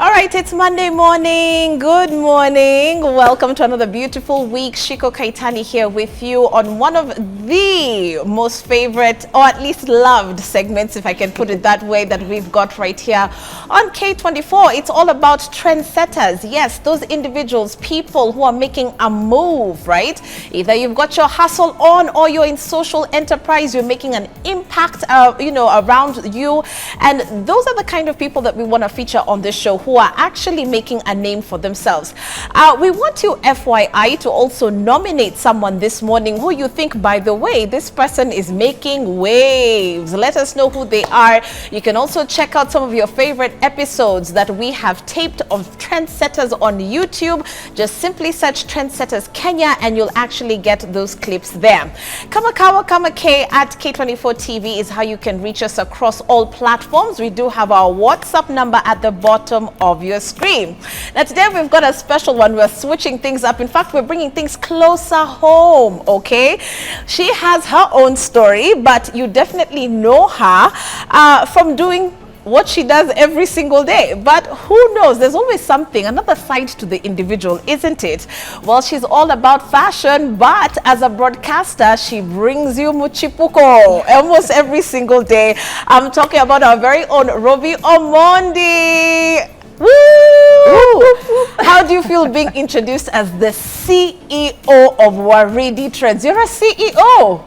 All right, it's Monday morning. Good morning. Welcome to another beautiful week. Shiko Kaitani here with you on one of the most favorite, or at least loved segments, if I can put it that way, that we've got right here on K24. It's all about trendsetters. Yes, those individuals, people who are making a move, right? Either you've got your hustle on or you're in social enterprise, you're making an impact, around you. And those are the kind of people that we want to feature on this show, who are actually making a name for themselves. We want you, FYI, to also nominate someone this morning who you think, by the way, this person is making waves. Let us know who they are. You can also check out some of your favorite episodes that we have taped of Trendsetters on YouTube. Just simply search Trendsetters Kenya and you'll actually get those clips there. Kama K at K24 TV is how you can reach us across all platforms. We do have our WhatsApp number at the bottom of your screen. Now today we've got a special one. We're switching things up. In fact, we're bringing things closer home, okay? She has her own story, but you definitely know her from doing what she does every single day. But who knows, there's always something, another side to the individual, isn't it? Well, she's all about fashion, but as a broadcaster, she brings you muchipuko almost every single day. I'm talking about our very own Robi Omondi. Woo! How do you feel being introduced as the CEO of Waridi Trends? You're a CEO.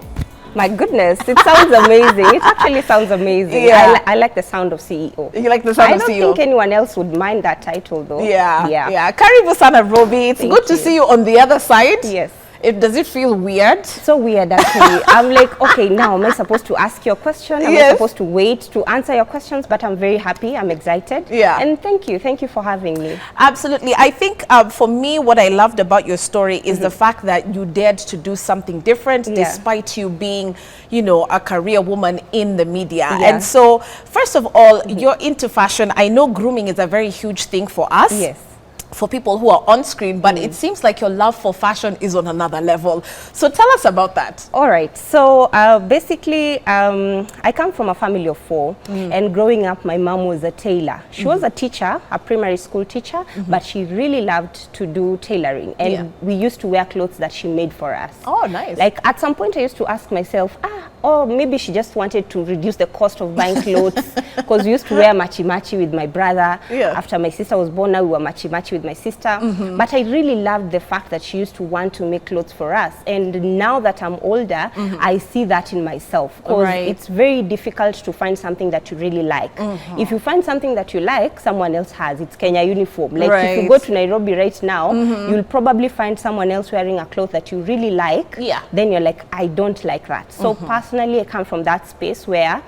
My goodness, it sounds amazing. It actually sounds amazing. Yeah. I like the sound of CEO. You like the sound of CEO? I don't think anyone else would mind that title though. Yeah. Karibu sana, Robi. It's good to see you on the other side. Yes. Does it feel weird? So weird, actually. I'm like, okay, now am I supposed to ask your question? Am I supposed to wait to answer your questions? But I'm very happy. I'm excited. Yeah. And thank you. Thank you for having me. Absolutely. I think for me, what I loved about your story is the fact that you dared to do something different despite you being, a career woman in the media. And so, first of all, you're into fashion. I know grooming is a very huge thing for us. Yes. For people who are on screen, but it seems like your love for fashion is on another level. So tell us about that. All right. So basically, I come from a family of 4, and growing up, my mom was a tailor. She was a teacher, a primary school teacher, but she really loved to do tailoring, and we used to wear clothes that she made for us. Oh, nice. Like at some point, I used to ask myself, or maybe she just wanted to reduce the cost of buying clothes, because we used to wear machi-machi with my brother. After my sister was born, now we were machi-machi with my sister. But I really loved the fact that she used to want to make clothes for us. And now that I'm older, I see that in myself, because it's very difficult to find something that you really like. If you find something that you like, someone else has. It's Kenya uniform. Like if you go to Nairobi right now, you'll probably find someone else wearing a cloth that you really like. Then you're like, I don't like that. So personally, I come from that space where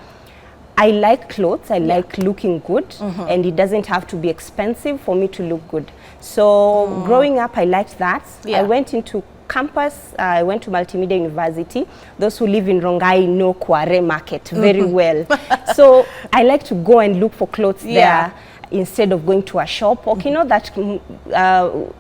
I like clothes, I like looking good, and it doesn't have to be expensive for me to look good. So growing up, I liked that. I went into campus, I went to Multimedia University. Those who live in Rongai know Kware Market very well. So I like to go and look for clothes there, instead of going to a shop. Okay, you know that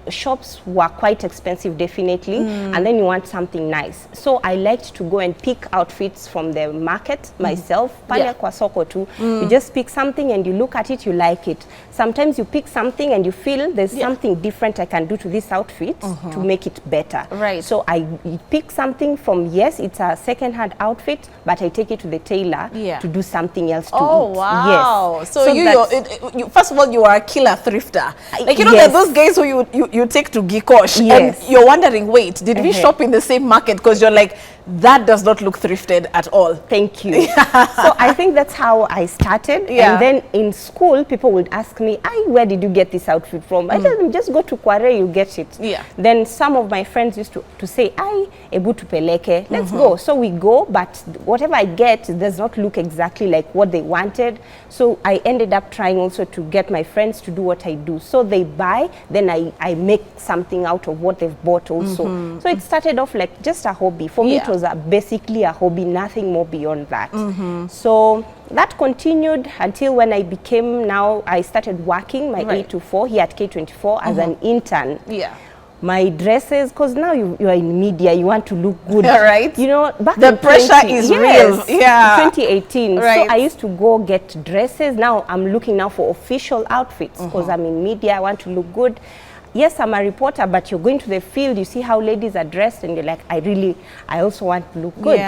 shops were quite expensive, definitely, and then you want something nice. So I liked to go and pick outfits from the market myself. Pale kwa soko tu. You just pick something and you look at it, you like it. Sometimes you pick something and you feel there's something different I can do to this outfit to make it better. So I pick something from, it's a second-hand outfit, but I take it to the tailor to do something else to it. Oh, wow. Yes. So you first of all, you are a killer thrifter. Like, there are those guys who you take to Gikosh, and you're wondering, wait, did we shop in the same market? Because you're like, that does not look thrifted at all. Thank you. So I think that's how I started. And then in school, people would ask me, where did you get this outfit from? I tell them, just go to Kware, you get it. Then some of my friends used to say, ebu tupeleke, let's go. So we go, but whatever I get does not look exactly like what they wanted. So I ended up trying also to get my friends to do what I do. So they buy, then I make something out of what they've bought also. So it started off like just a hobby. For me, it was basically a hobby, nothing more beyond that. So that continued until when I became, I started working my 8 to 4 here at K24 as an intern. my dresses, because now you are in media, you want to look good. Right. You know, back the in pressure is real. Yeah. 2018. Right. So I used to go get dresses. Now I'm looking now for official outfits because I'm in media, I want to look good. Yes, I'm a reporter, but you're going to the field, you see how ladies are dressed, and you're like, I also want to look good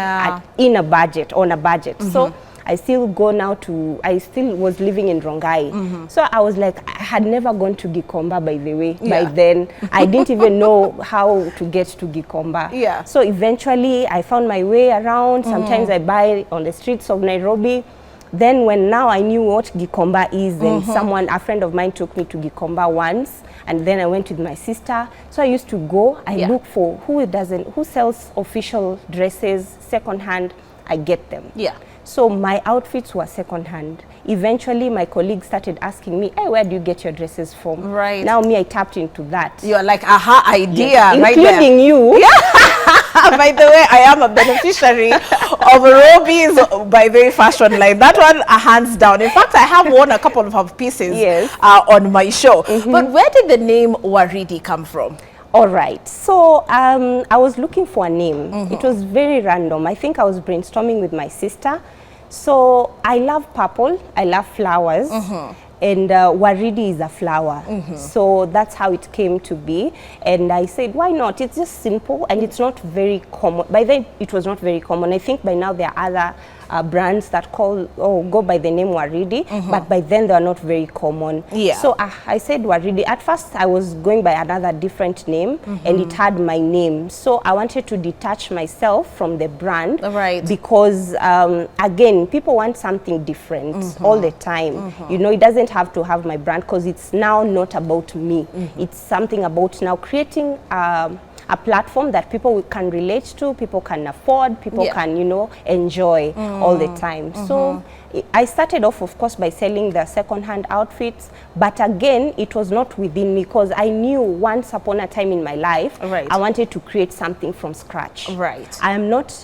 in a budget, on a budget. So I still go now to, I still was living in Rongai. So I was like, I had never gone to Gikomba, by the way, by then. I didn't even know how to get to Gikomba. Yeah. So eventually I found my way around. Sometimes I buy on the streets of Nairobi. Then when now I knew what Gikomba is, and a friend of mine took me to Gikomba once, and then I went with my sister. So I used to go, I look for who sells official dresses, secondhand, I get them. Yeah. So my outfits were secondhand. Eventually my colleagues started asking me, hey, where do you get your dresses from? Right. Now me, I tapped into that. You're like, aha, idea, yes. right including there. you. Yeah. By the way, I am a beneficiary of Robi's, by the way, fashion line. That one, hands down. In fact, I have worn a couple of her pieces on my show. But where did the name Waridi come from? All right. So I was looking for a name. It was very random. I think I was brainstorming with my sister. So I love purple. I love flowers. And Waridi is a flower. So that's how it came to be. And I said, why not? It's just simple and it's not very common. By then, it was not very common. I think by now there are other brands that go by the name Waridi, but by then they are not very common. Yeah. So I said Waridi. At first, I was going by another different name, and it had my name. So I wanted to detach myself from the brand, because again, people want something different all the time. You know, it doesn't have to have my brand, because it's now not about me. It's something about now creating a platform that people can relate to, people can afford, people can, you know, enjoy all the time. So I started off, of course, by selling the second-hand outfits, but again, it was not within me, because I knew once upon a time in my life, I wanted to create something from scratch. I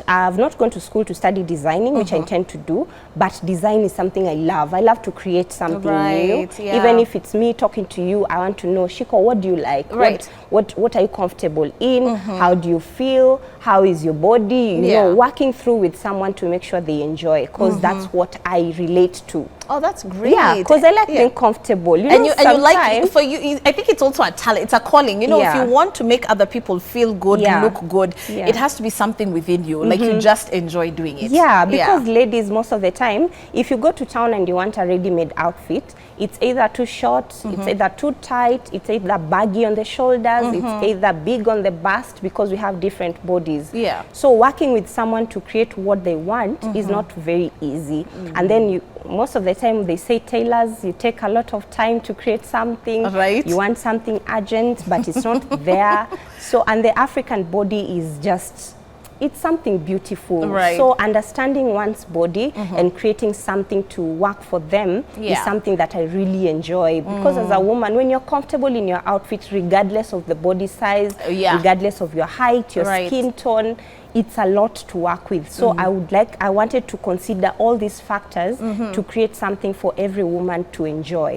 have not gone to school to study designing, which I intend to do, but design is something I love. I love to create something new. Even if it's me talking to you, I want to know, Shiko, what do you like? What are you comfortable in? How do you feel? How is your body? You know, working through with someone to make sure they enjoy, because that's what I relate to. Oh, that's great. Yeah, because I like being comfortable. You know, and you like, for you, I think it's also a talent. It's a calling. You know, if you want to make other people feel good, look good, it has to be something within you. Like you just enjoy doing it. Yeah, because ladies, most of the time, if you go to town and you want a ready-made outfit, it's either too short, it's either too tight, it's either baggy on the shoulders, it's either big on the bust, because we have different bodies. Yeah. So working with someone to create what they want is not very easy. And then most of the time they say tailors, you take a lot of time to create something. You want something urgent, but it's not there. So, and the African body is just, it's something beautiful. So understanding one's body and creating something to work for them is something that I really enjoy. Because as a woman, when you're comfortable in your outfit, regardless of the body size, regardless of your height, your skin tone, it's a lot to work with. So I wanted to consider all these factors to create something for every woman to enjoy.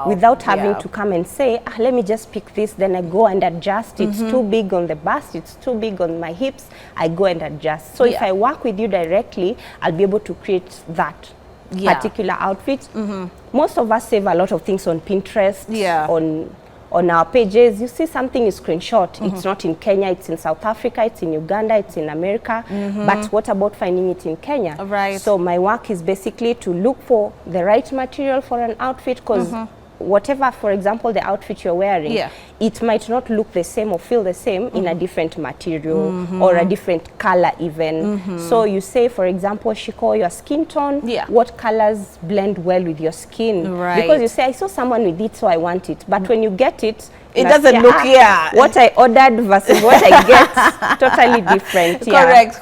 Without having to come and say, let me just pick this, then I go and adjust. It's too big on the bust, it's too big on my hips, I go and adjust. So if I work with you directly, I'll be able to create that particular outfit. Most of us save a lot of things on Pinterest, on our pages. You see something, you screenshot. It's not in Kenya, it's in South Africa, it's in Uganda, it's in America. But what about finding it in Kenya? So my work is basically to look for the right material for an outfit, because whatever, for example, the outfit you're wearing, it might not look the same or feel the same in a different material or a different color even. So you say, for example, Shiko, your skin tone, what colors blend well with your skin? Because you say, I saw someone with it, so I want it. But when you get it, it doesn't look, what I ordered versus what I get, totally different. Correct.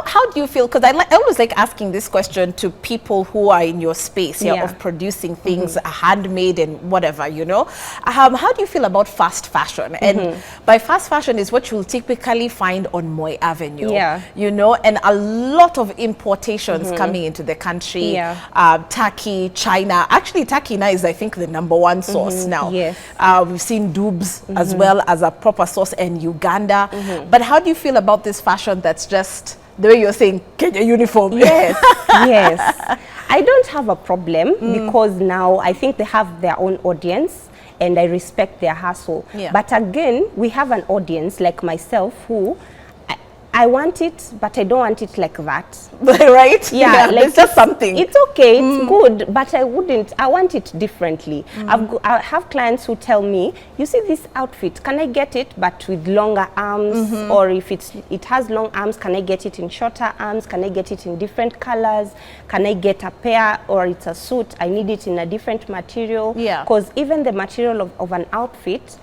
How do you feel? Because I always like asking this question to people who are in your space of producing things, handmade and whatever, you know. How do you feel about fast fashion? And by fast fashion is what you'll typically find on Moi Avenue, you know, and a lot of importations coming into the country. Turkey, China. Actually, Turkey now is, I think, the #1 source now. We've seen seen dubs as well as a proper source in Uganda. But how do you feel about this fashion that's just the way you're saying Kenya uniform? Yes, yes. I don't have a problem because now I think they have their own audience and I respect their hustle. Yeah. But again, we have an audience like myself who I want it, but I don't want it like that. Right? Yeah, like it's just something. It's okay, it's good, but I want it differently. I have clients who tell me, you see this outfit, can I get it but with longer arms? Or if it has long arms, can I get it in shorter arms? Can I get it in different colors? Can I get a pair, or it's a suit, I need it in a different material? Yeah. Because even the material of an outfit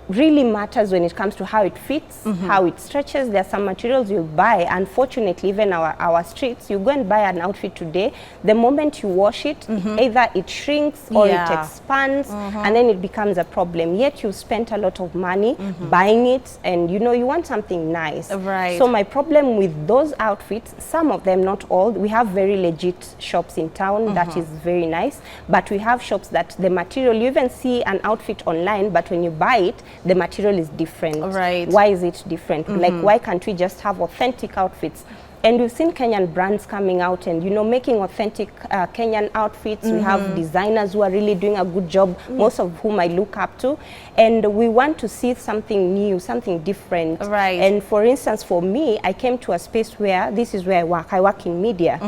really matters when it comes to how it fits, how it stretches. There are some materials you buy, unfortunately, even our streets, you go and buy an outfit today, the moment you wash it, either it shrinks or it expands, and then it becomes a problem. Yet you spent a lot of money buying it, and you know, you want something nice. Right. So my problem with those outfits, some of them, not all, we have very legit shops in town that is very nice, but we have shops that the material, you even see an outfit online, but when you buy it, the material is different. Right. Why is it different? Like, why can't we just have authentic outfits? And we've seen Kenyan brands coming out and, you know, making authentic Kenyan outfits. We have designers who are really doing a good job, most of whom I look up to. And we want to see something new, something different. Right. And for instance, for me, I came to a space where this is where I work. I work in media.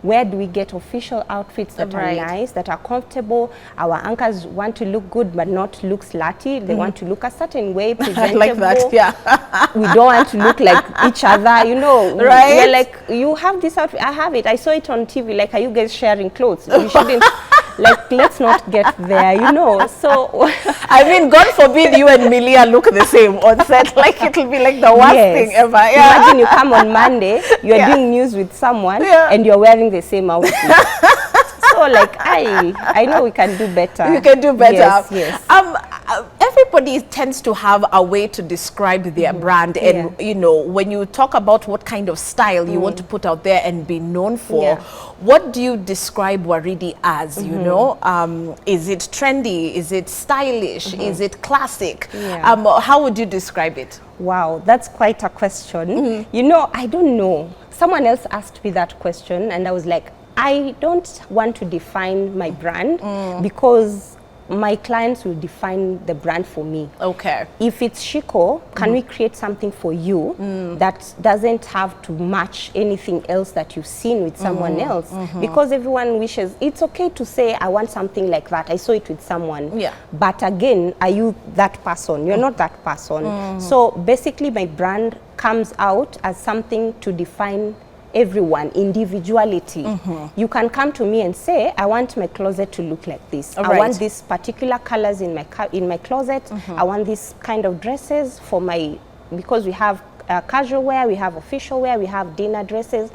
Where do we get official outfits that are nice, that are comfortable? Our anchors want to look good, but not look slutty. They want to look a certain way, presentable. Like that, yeah. We don't want to look like each other, you know. Right. We're like, you have this outfit, I have it. I saw it on TV. Like, are you guys sharing clothes? You shouldn't. Like, let's not get there, you know. So, I mean, God forbid you and Milia look the same on set. Like, it'll be like the worst thing ever. Yeah. Imagine you come on Monday, you're doing news with someone, and you're wearing the same outfit. So, like, I know we can do better. You can do better. Yes, yes. Everybody tends to have a way to describe their brand, and you know, when you talk about what kind of style you want to put out there and be known for, what do you describe Waridi as? You know, is it trendy? Is it stylish? Is it classic? How would you describe it? Wow, that's quite a question. You know, I don't know. Someone else asked me that question, and I was like, I don't want to define my brand because my clients will define the brand for me. Okay. If it's Shiko, can we create something for you that doesn't have to match anything else that you've seen with someone else? Because everyone wishes, it's okay to say, I want something like that. I saw it with someone. Yeah. But again, are you that person? You're not that person. So basically, my brand comes out as something to define everyone, individuality. You can come to me and say, I want my closet to look like this. I want these particular colors in my closet. I want this kind of dresses for my, because we have casual wear, we have official wear, we have dinner dresses.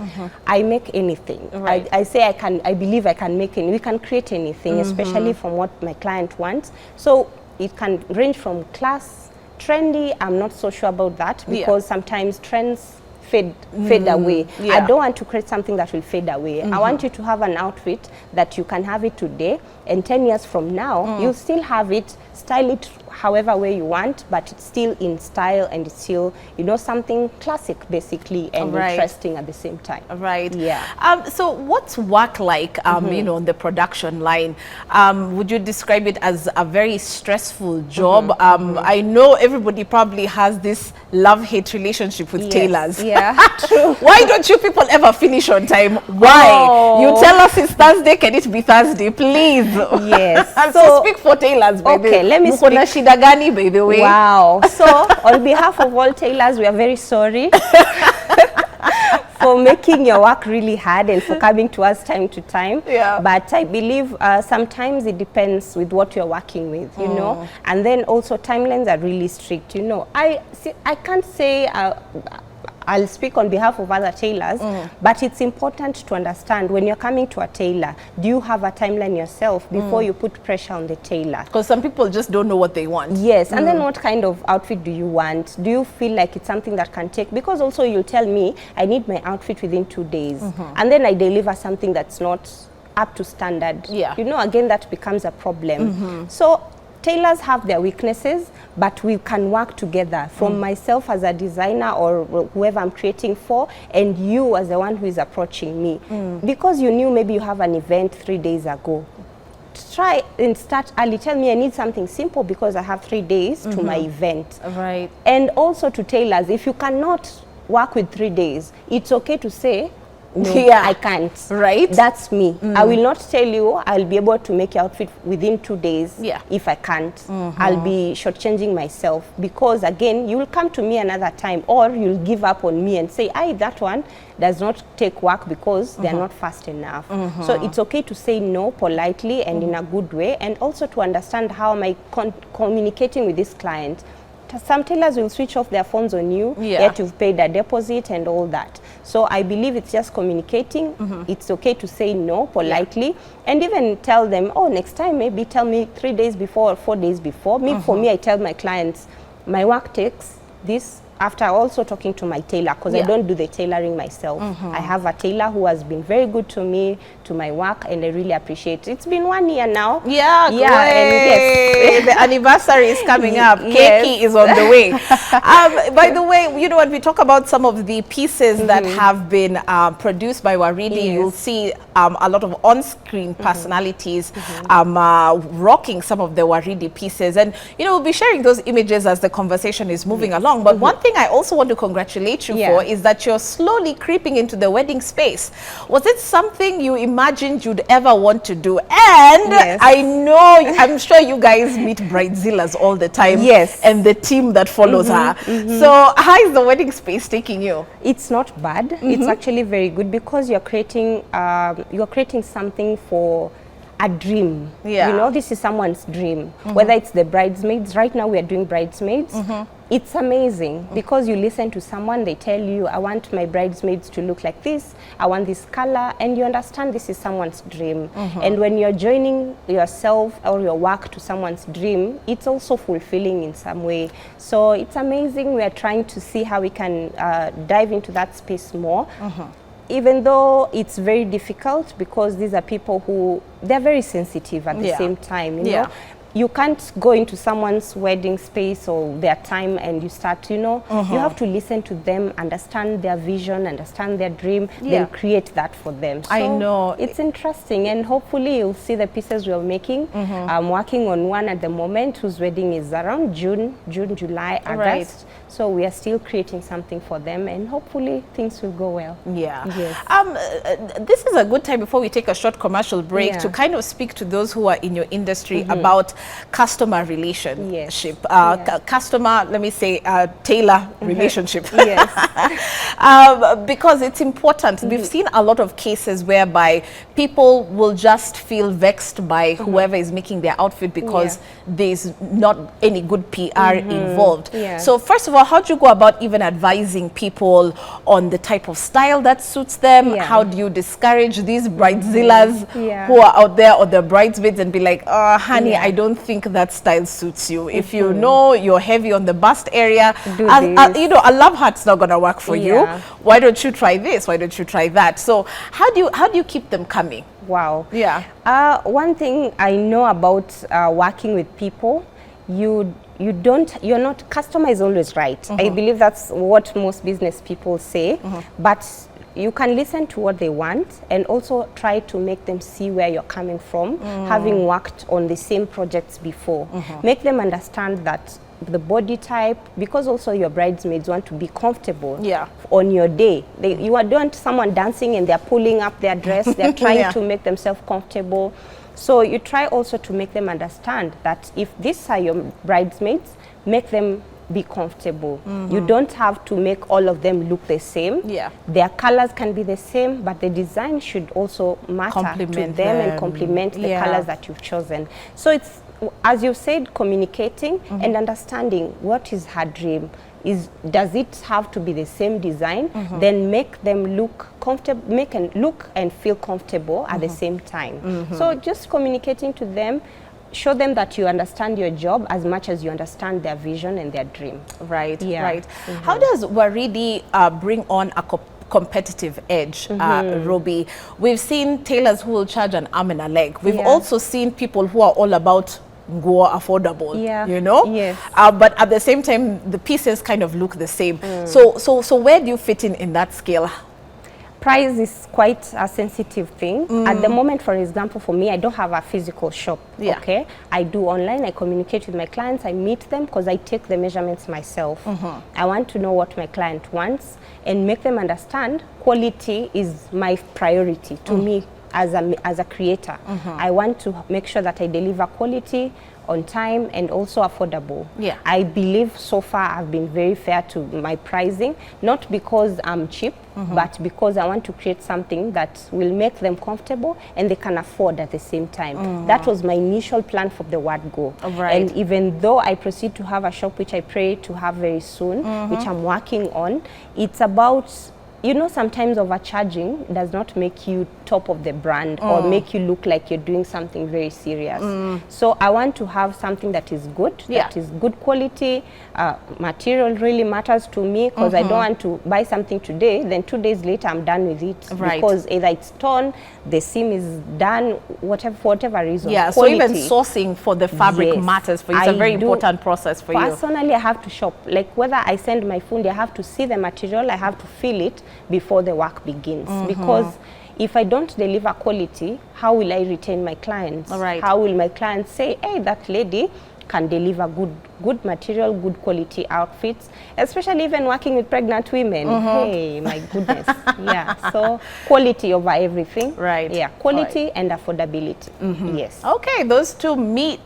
I make anything. I say I believe I can make we can create anything, especially from what my client wants. So it can range from class, trendy. I'm not so sure about that because sometimes trends fade away. I don't want to create something that will fade away. I want you to have an outfit that you can have it today, and 10 years from now, you'll still have it, style it however way you want, but it's still in style and it's still, you know, something classic basically and interesting at the same time. Right. Yeah. So what's work like, you know, on the production line? Would you describe it as a very stressful job? I know everybody probably has this love-hate relationship with tailors. Yeah, true. Why don't you people ever finish on time? Why? You tell us it's Thursday, can it be Thursday, please? Yes. So speak for tailors, by the way. Let me speak. Shida gani, by the way. Wow. So on behalf of all tailors, we are very sorry for making your work really hard and for coming to us time to time. But I believe sometimes it depends with what you're working with, you know. And then also timelines are really strict, you know. I can't say I'll speak on behalf of other tailors, but it's important to understand when you're coming to a tailor, do you have a timeline yourself before you put pressure on the tailor? Because some people just don't know what they want. Yes, and then what kind of outfit do you want? Do you feel like it's something that can take? Because also you'll tell me, I need my outfit within 2 days, and then I deliver something that's not up to standard. You know, again, that becomes a problem. So tailors have their weaknesses, but we can work together from myself as a designer or whoever I'm creating for, and you as the one who is approaching me. Because you knew maybe you have an event 3 days ago. Try and start early. Tell me I need something simple because I have 3 days to my event. Right. And also to tailors, if you cannot work with 3 days, it's okay to say, no, I can't. Right. That's me. I will not tell you I'll be able to make your outfit within 2 days if I can't. I'll be shortchanging myself, because again, you will come to me another time, or you'll give up on me and say, that one does not take work because they're not fast enough. So it's okay to say no politely and in a good way, and also to understand how am I communicating with this client. Some tailors will switch off their phones on you, yet you've paid a deposit and all that. So I believe it's just communicating. It's okay to say no politely, and even tell them, next time maybe tell me 3 days before or 4 days before. For me, I tell my clients, my work takes this, after also talking to my tailor, because I don't do the tailoring myself. I have a tailor who has been very good to me, to my work, and I really appreciate it. It's been 1 year now. Yeah, and yes. The anniversary is coming up. Keki is on the way. By the way, you know, when we talk about some of the pieces that have been produced by Waridi, you'll see a lot of on-screen personalities rocking some of the Waridi pieces. And, you know, we'll be sharing those images as the conversation is moving along. But one thing I also want to congratulate you for is that you're slowly creeping into the wedding space. Was it something you imagined you'd ever want to do? And I'm sure you guys meet bridezillas all the time. Yes. And the team that follows her. So how is the wedding space taking you? It's not bad. It's actually very good, because you're creating something for a dream. You know, this is someone's dream. Whether it's the bridesmaids, right now we are doing bridesmaids. It's amazing because you listen to someone, they tell you, I want my bridesmaids to look like this, I want this color, and you understand this is someone's dream. And when you're joining yourself or your work to someone's dream, it's also fulfilling in some way. So it's amazing. We are trying to see how we can dive into that space more. Even though it's very difficult, because these are people who, they're very sensitive at the same time, you know. You can't go into someone's wedding space or their time and you start, you know, you have to listen to them, understand their vision, understand their dream, then create that for them. So I know. It's interesting, and hopefully you'll see the pieces we're making. I'm working on one at the moment whose wedding is around June, July, August. So we are still creating something for them, and hopefully things will go well. This is a good time before we take a short commercial break to kind of speak to those who are in your industry about customer relationship, customer, let me say, tailor relationship. Because it's important. We've seen a lot of cases whereby people will just feel vexed by whoever is making their outfit because there's not any good PR involved. So first of all, how do you go about even advising people on the type of style that suits them? How do you discourage these bridezillas who are out there, or the bridesmaids, and be like, honey, I don't think that style suits you. If you know you're heavy on the bust area, you know, a love heart's not gonna work for you. Why don't you try this? Why don't you try that? So how do you keep them coming? Wow. One thing I know about working with people, you're not, customer is always right. I believe that's what most business people say, but you can listen to what they want and also try to make them see where you're coming from, having worked on the same projects before. Make them understand that the body type, because also your bridesmaids want to be comfortable on your day. You don't want someone dancing and they're pulling up their dress, they're trying to make themselves comfortable. So you try also to make them understand that if these are your bridesmaids, make them be comfortable. You don't have to make all of them look the same. Their colors can be the same, but the design should also matter to them and complement the colors that you've chosen. So it's, as you said, communicating and understanding what is her dream. Does it have to be the same design? Then make them look comfortable, make and look and feel comfortable at the same time. So just communicating to them, show them that you understand your job as much as you understand their vision and their dream. How does Waridi bring on a competitive edge, Robi? We've seen tailors who will charge an arm and a leg. We've also seen people who are all about nguo affordable, Yeah. you know? Yes. But at the same time, the pieces kind of look the same. So where do you fit in that scale? Price is quite a sensitive thing. At the moment, for example, for me, I don't have a physical shop, okay? I do online, I communicate with my clients, I meet them because I take the measurements myself. I want to know what my client wants and make them understand quality is my priority to me as a creator. I want to make sure that I deliver quality on time and also affordable. Yeah. I believe so far I've been very fair to my pricing, not because I'm cheap, but because I want to create something that will make them comfortable and they can afford at the same time. That was my initial plan from the word go. And even though I proceed to have a shop, which I pray to have very soon, which I'm working on, it's about, you know, sometimes overcharging does not make you top of the brand or make you look like you're doing something very serious. So I want to have something that is good, that is good quality. Material really matters to me because I don't want to buy something today, then 2 days later I'm done with it. Because either it's torn, the seam is done, for whatever reason. Yeah, quality. So even sourcing for the fabric matters for you. It's a very important process for you. Personally, I have to shop. Like whether I send my fundi, I have to see the material, I have to feel it before the work begins. Because if I don't deliver quality, how will I retain my clients? How will my clients say, hey, that lady can deliver good material, good quality outfits, especially even working with pregnant women. Hey, my goodness. Yeah, so quality over everything. Yeah, quality and affordability. Yes. Okay, those two meet.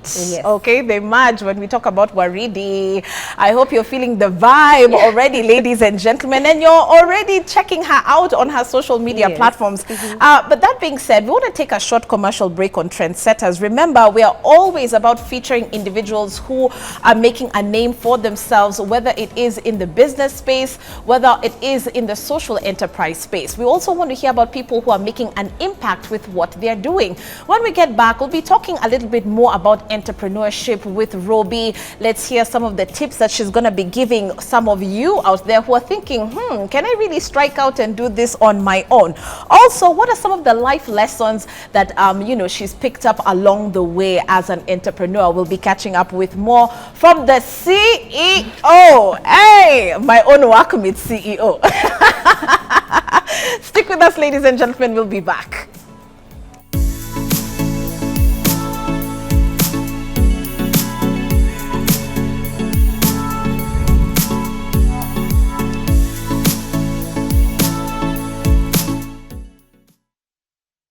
Okay, they merge when we talk about Waridi. I hope you're feeling the vibe already, ladies and gentlemen, and you're already checking her out on her social media platforms. But that being said, we want to take a short commercial break on Trendsetters. Remember, we are always about featuring individuals who are making a name for themselves, whether it is in the business space, whether it is in the social enterprise space. We also want to hear about people who are making an impact with what they're doing. When we get back, we'll be talking a little bit more about entrepreneurship with Robi. Let's hear some of the tips that she's going to be giving some of you out there who are thinking, can I really strike out and do this on my own? Also, what are some of the life lessons that you know, she's picked up along the way as an entrepreneur? We'll be catching up with more from the CEO. Hey, my own work with CEO. Stick with us, ladies and gentlemen. We'll be back.